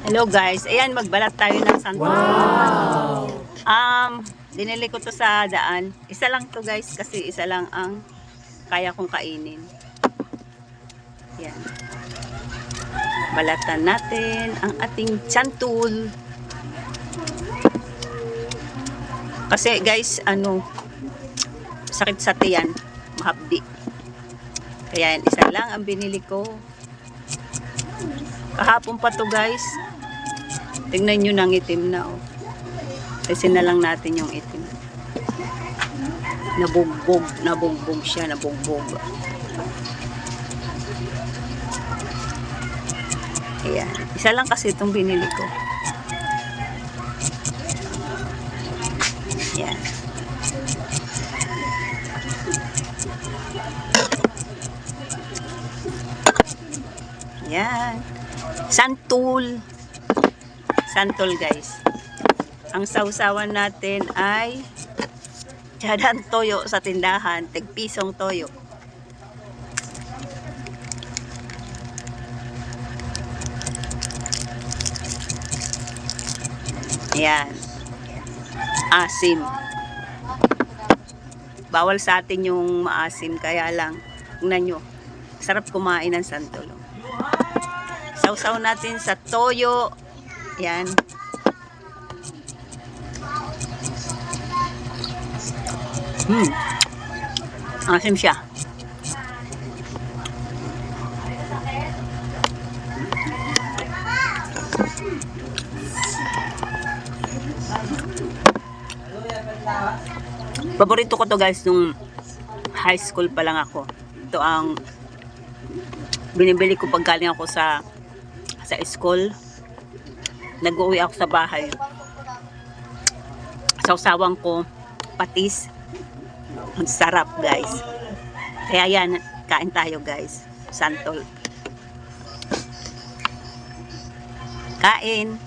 Hello guys, ayan magbalat tayo ng santol. Wow! Dinili ko to sa daan. Isa lang to guys kasi isa lang ang kaya kong kainin. Yan. Balatan natin ang ating santol. Kasi guys, sakit sa tiyan, mahapdi. Kaya yan, isa lang ang binili ko. Kahapon pa to guys. Tingnan nyo ng itim na oh. Kasi na lang natin yung itim. Nabugbog siya, nabugbog. Ayan. Isa lang kasi itong binili ko. Ayan. Ayan. Santol. Santol guys. Ang sausawan natin ay tsadang toyo sa tindahan. Tig-pisong toyo. Ayan. Asim. Bawal sa atin yung maasim. Kaya lang, tingnan nyo. Sarap kumain ng santol. Sausaw natin sa toyo. Yan. Asim siya. Paborito ko to guys nung high school pa lang ako. Ito ang binibili ko pag galing ako sa school. Nag-uwi ako sa bahay. Sausawang ko patis. Ang sarap guys. Kaya yan, kain tayo guys. Santol. Kain.